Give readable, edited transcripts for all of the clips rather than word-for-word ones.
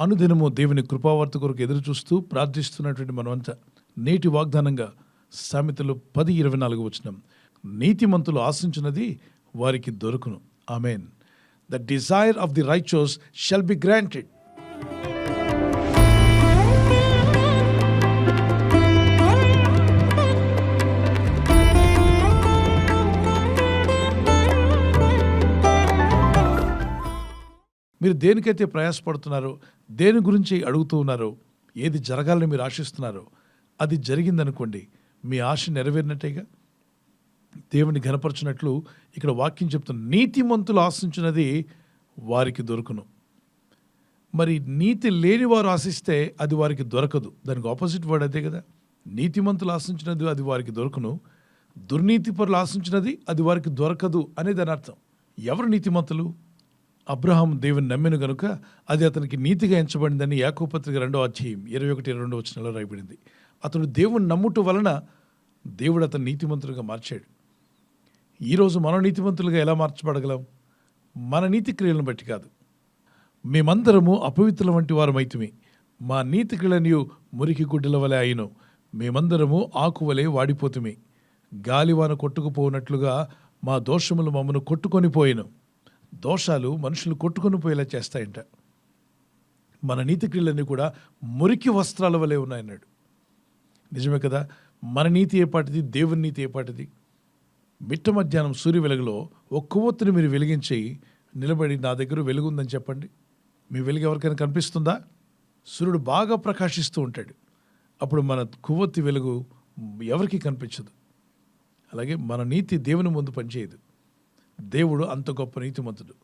అనుదినము దేవుని కృపావర్త కొరకు ఎదురు చూస్తూ ప్రార్థిస్తున్నటువంటి మనమంతా నేటి వాగ్దానంగా సామెతలు 10:24 నీతిమంతులు ఆశించినది వారికి దొరుకును. ఆమేన్. The desire of the righteous shall be granted. మీరు దేనికైతే ప్రయాసపడుతున్నారో, దేని గురించి అడుగుతూ ఉన్నారో, ఏది జరగాలని మీరు ఆశిస్తున్నారో అది జరిగిందనుకోండి, మీ ఆశ నెరవేరినట్టేగా. దేవుని ఘనపరచినట్లు ఇక్కడ వాక్యం చెప్తున్న నీతిమంతులు ఆశించినది వారికి దొరుకును. మరి నీతి లేని వారు ఆశిస్తే అది వారికి దొరకదు. దానికి ఆపోజిట్ వర్డ్ అదే కదా. నీతిమంతులు ఆశించినది అది వారికి దొరుకును, దుర్నీతి పరులు ఆశించినది అది వారికి దొరకదు అనే దాని అర్థం. ఎవరు నీతిమంతులు? అబ్రహాం దేవుని నమ్మెను గనుక అది అతనికి నీతిగా ఎంచబడిందని యాకోబు పత్రిక 2:21-22 రాయబడింది. అతడు దేవుని నమ్ముట వలన దేవుడు అతను నీతిమంతులుగా మార్చాడు. ఈరోజు మనం నీతిమంతులుగా ఎలా మార్చబడగలం? మన నీతి క్రియలను బట్టి కాదు. మేమందరము అపవిత్రుల వంటి వారమైతిమి, మా నీతి క్రియలనియు మురికి గుడ్డల వలె అయిను, మేమందరము ఆకువలే వాడిపోతుమి, గాలివాన కొట్టుకుపోనట్లుగా మా దోషములు మమ్మను కొట్టుకొని పోయిను. దోషాలు మనుషులు కొట్టుకొని పోయేలా చేస్తాయంట. మన నీతి క్రియలన్నీ కూడా మురికి వస్త్రాల వలె ఉన్నాయన్నాడు. నిజమే కదా. మన నీతి ఏపాటిది, దేవుని నీతి ఏపాటిది? మిట్ట మధ్యాహ్నం సూర్య వెలుగులో ఒక కొవ్వొత్తుని మీరు వెలిగించి నిలబడి నా దగ్గర వెలుగుందని చెప్పండి. మీ వెలుగు ఎవరికైనా కనిపిస్తుందా? సూర్యుడు బాగా ప్రకాశిస్తూ ఉంటాడు, అప్పుడు మన కొవ్వొత్తి వెలుగు ఎవరికి కనిపించదు. అలాగే మన నీతి దేవుని ముందు పనిచేయదు. దేవుడు అంత గొప్ప నీతిమంతుడు.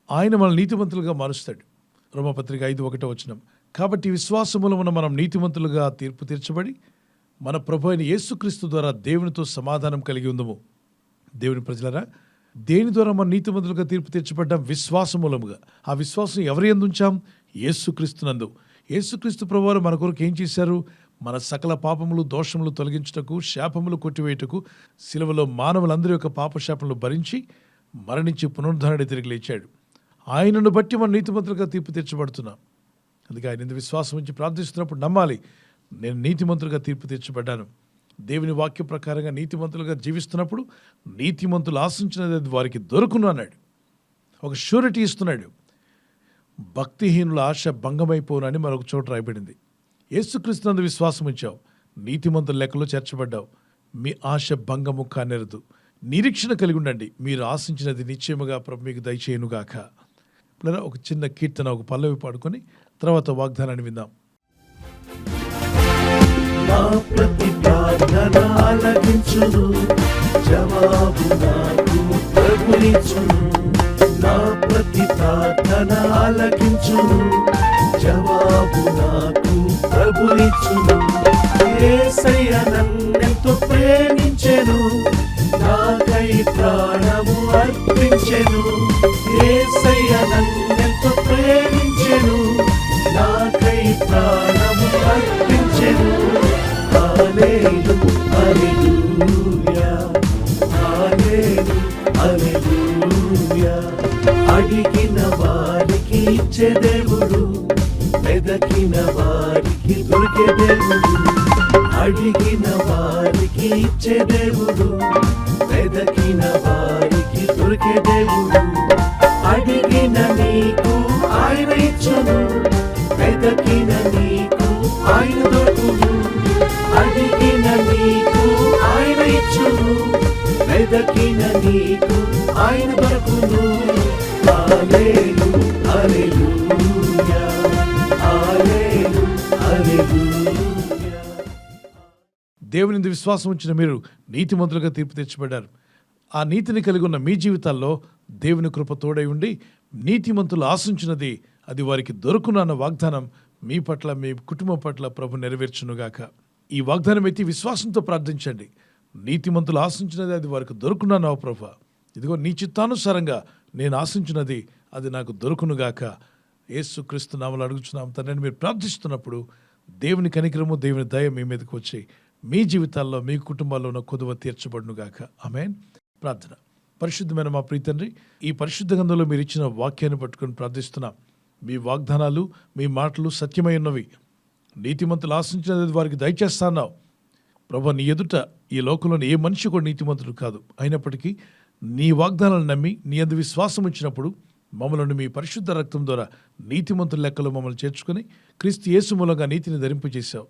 ఆయన మన నీతిమంతులుగా మారుస్తాడు. రోమపత్రిక 5:1 కాబట్టి విశ్వాసమూలమున మనం నీతిమంతులుగా తీర్పు తీర్చబడి మన ప్రభు అయిన యేసుక్రీస్తు ద్వారా దేవునితో సమాధానం కలిగి ఉందము. దేవుని ప్రజలరా, దేని ద్వారా మన నీతిమంతులుగా తీర్పు తీర్చబడ్డాం? విశ్వాసమూలముగా. ఆ విశ్వాసం ఎవరి యందు ఉంచాం? యేసుక్రీస్తునందు. యేసుక్రీస్తు ప్రభువారు మన కొరకు ఏం చేశారు? మన సకల పాపములు దోషములు తొలగించుటకు, శాపములు కొట్టివేయుటకు శిలువలో మానవులందరి యొక్క పాపశాపములు భరించి మరణించి పునరుద్ధరణ తిరిగి లేచాడు. ఆయనను బట్టి మన నీతిమంతులుగా తీర్పు తీర్చబడుతున్నాం. అందుకే ఆయన విశ్వాసం ఉంచి ప్రార్థిస్తున్నప్పుడు నమ్మాలి, నేను నీతిమంతులుగా తీర్పు తీర్చబడ్డాను. దేవుని వాక్య ప్రకారంగా నీతిమంతులుగా జీవిస్తున్నప్పుడు నీతిమంతులు ఆశించినది వారికి దొరుకును అన్నాడు. ఒక షూరిటీ ఇస్తున్నాడు. భక్తిహీనుల ఆశ భంగమైపోనని మరొక చోట రాయబడింది. యేసుక్రీస్తునందు విశ్వాసం ఉంచావు, నీతిమంతుల లెక్కలో చేర్చబడ్డావు, మీ ఆశ భంగము కానేరదు. నిరీక్షణ కలిగి ఉండండి, మీరు ఆశించినది నిశ్చయముగా ప్రభు మీకు దయచేయునుగాక. ఒక చిన్న కీర్తన, ఒక పల్లవి పాడుకొని తర్వాత వాగ్దానాన్ని విందాం. నా ప్రతి ప్రార్థన ఆలకించును, జవాబు నాకు ప్రభునిచ్చును. నా ప్రతి ప్రార్థన ఆలకించును, జవాబు నాకు ప్రభునిచ్చును. యేసయ్య నన్నెంతో ప్రేమించెను, నాకై ప్రాణము అర్పించెను. యేసయ్య నన్నెంతో ప్రేమించెను, నాకై ప్రాణము అర్పించెను. హల్లెలూయా, హల్లెలూయా, హల్లెలూయా. అడిగిన వారికి ఇచ్చే దేవుడు, వెదకిన వారికి దొరికే దేవుడు. అడిగిన వారికి ఇచ్చే దేవుడు, వెదకిన వారికి దొరికే దేవుడు. అడిగిన నీకు ఆయన ఇచ్చును, వెదకిన నీకు ఆయన దొరుకును. అడిగిన నీకు ఆయన ఇచ్చును, వెదకిన నీకు ఆయన దొరుకును. హల్లెలూయా, హల్లెలూయా, హల్లెలూయా. దేవుని విశ్వాసం ఉంచిన మీరు నీతిమంతులుగా తీర్పు తెచ్చబడ్డారు. ఆ నీతిని కలిగి ఉన్న మీ జీవితాల్లో దేవుని కృప తోడై ఉండి నీతిమంతులు ఆశించినది అది వారికి దొరుకును అన్న వాగ్దానం మీ పట్ల, మీ కుటుంబం పట్ల ప్రభు నెరవేర్చునుగాక. ఈ వాగ్దానం ఎత్తి విశ్వాసంతో ప్రార్థించండి. నీతిమంతులు ఆశించినది అది వారికి దొరుకును అన్నావు ప్రభు. ఇదిగో నీ చిత్తానుసారంగా నేను ఆశించినది అది నాకు దొరుకునుగాక. యేసుక్రీస్తు నామములో అడుగుచున్నాం తండ్రి. మీరు ప్రార్థిస్తున్నప్పుడు దేవుని కనికరము, దేవుని దయ మీ మీదకి వచ్చి మీ జీవితాల్లో, మీ కుటుంబాల్లో ఉన్న కొదువ తీర్చబడునుగాక. ఆమేన్. ప్రార్థన. పరిశుద్ధమైన మా ప్రియ తండ్రి, ఈ పరిశుద్ధ గ్రంథంలో మీరు ఇచ్చిన వాక్యాన్ని పట్టుకొని ప్రార్థిస్తున్నాం. మీ వాగ్దానాలు, మీ మాటలు సత్యమై ఉన్నవి. నీతిమంతులు ఆశించినది వారికి దయచేస్తున్నావు. ప్రభు, నీ ఎదుట ఈ లోకంలోని ఏ మనిషి కూడా నీతిమంతుడు కాదు. అయినప్పటికీ నీ వాగ్దానాలను నమ్మి నీ యందు విశ్వాసం ఉంచినప్పుడు మమ్మల్ని మీ పరిశుద్ధ రక్తం ద్వారా నీతిమంతుల లెక్కలో మమ్మల్ని చేర్చుకుని క్రీస్తు యేసు మూలంగా నీతిని ధరింపజేశావు.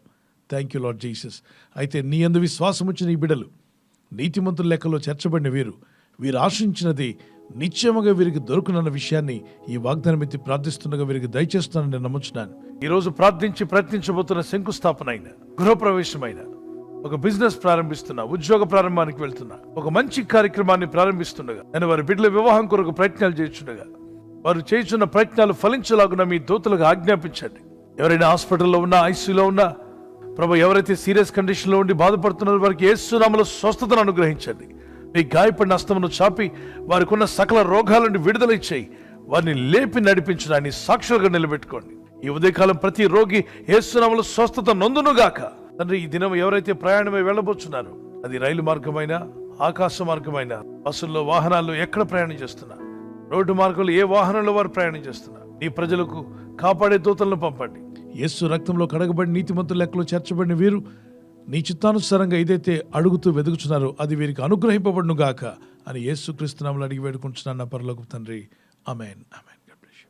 Thank you Lord Jesus. అయితే నీ యందు విశ్వాసం ఉంచిన ఈ బిడ్డలు నీతిమంతుల లెక్కలో చేర్చబడిన వీరు ఆశించినది నిశ్చయముగా వీరికి దొరుకునన్న విషయాన్ని ఈ వాగ్దానం ఎత్తి ప్రార్థిస్తుండగా వీరికి దయచేస్తానని నేను నమ్ముచున్నాను. ఈరోజు ప్రార్థించి ప్రయత్నించబోతున్న శంకుస్థాపన అయిన, గృహప్రవేశమైన, ఒక బిజినెస్ ప్రారంభిస్తున్నా, ఉద్యోగ ప్రారంభానికి వెళ్తున్నా, ఒక మంచి కార్యక్రమాన్ని ప్రారంభిస్తుండగా, నేను వారి బిడ్డల వివాహం కొరకు ప్రయత్నాలు చేస్తుండగా వారు చేస్తున్న ప్రయత్నాలు ఫలించలాగున మీ దూతలకు ఆజ్ఞాపించండి. ఎవరైనా హాస్పిటల్లో ఉన్నా, ఐసీయూలో ఉన్నా, ప్రభు, ఎవరైతే సీరియస్ కండిషన్లో ఉండి బాధపడుతున్నారో వారికి యేసు నామములో స్వస్థతను అనుగ్రహించండి. మీ గాయపడిన హస్తమును చాపి వారికి ఉన్న సకల రోగాల నుండి విడుదల ఇచ్చేయి. వారిని లేపి నడిపించడాన్ని సాక్షులుగా నిలబెట్టుకోండి. ఈ ఉదయకాలం ప్రతి రోగి యేసు నామములో స్వస్థత నొందునుగాక. తండ్రి, ఈ దినం ఎవరైతే ప్రయాణమై వెళ్ళబోతున్నారో, అది రైలు మార్గమైనా, ఆకాశ మార్గమైనా, బస్సుల్లో, వాహనాల్లో ఎక్కడ ప్రయాణం చేస్తున్నా, రోడ్డు మార్గంలో ఏ వాహనంలో వారు ప్రయాణం చేస్తున్నా, నీ ప్రజలకు కాపాడే దూతలను పంపండి. యేసు రక్తంలో కడగబడి నీతిమంతుల లెక్కలో చేర్చబడిన వీరు నీ చిత్తానుసారంగా ఏదైతే అడుగుతూ వెతుకుతున్నారో అది వీరికి అనుగ్రహింపబడును గాక అని యేసు క్రీస్తు నామములో అడిగి వేడుకుంటున్నాను నా పరలోకపు తండ్రి. ఆమేన్, ఆమేన్. God bless you.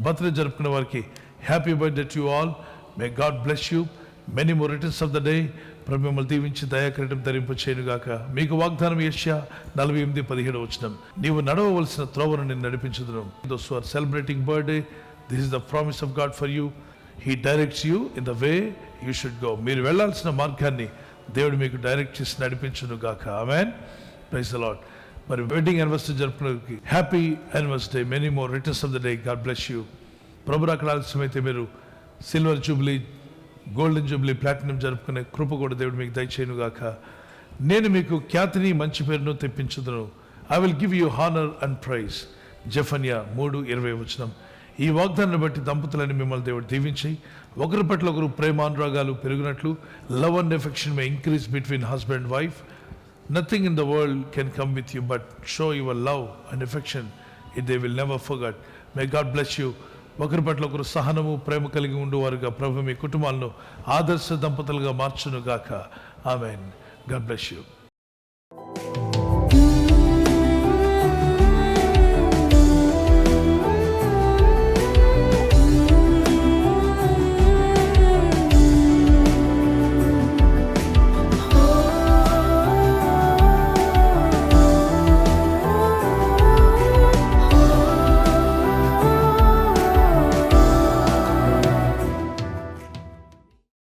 బర్త్డే జరుపుకున్న వారికి happy birthday to all. May God bless you. Many more returns of the day. ప్రభు మిమ్మల్ని దీవించి దయాకిరీటం ధరింప చేయనుగాక. మీకు వాగ్దానం యెషయా 48:17 వచనం, నీవు నడవవలసిన త్రోవను నేను నడిపించుదును. Those who are celebrating birthday, this is the promise of God for you. He directs you in the way you should go. మీరు వెళ్లాల్సిన మార్గాన్ని దేవుడు మీకు డైరెక్ట్ చేసి నడిపించునుగాక. ఆమేన్. Praise the Lord. మరి వెడ్డింగ్ యానివర్సరీ జరుపుకునే happy anniversary. Many more returns of the day. God bless you. ప్రభు అక్కడ ఆలస్యమైతే మీరు silver jubilee, golden jubilee, platinum జరుపుకునే కృప కూడా దేవుడు మీకు దయచేయునుగాక. నేను మీకు ఖ్యాతిని, మంచి పేరును తెప్పించుదును. I will give you honour and praise. జెఫన్యా 3:20 వచనం. ఈ వాగ్దానాన్ని బట్టి దంపతులని మిమ్మల్ని దేవుడు దీవించి ఒకరి పట్ల ఒకరు ప్రేమానురాగాలు పెరిగినట్లు, love and affection may increase between husband and wife. Nothing in the world can come with you but show your love and affection. They will never forget. May God bless you. ఒకరి పట్ల ఒకరు సహనము, ప్రేమ కలిగి ఉండేవారుగా ప్రభు మీ కుటుంబాలను ఆదర్శ దంపతులుగా మార్చునుగాక. ఆమేన్. God bless you.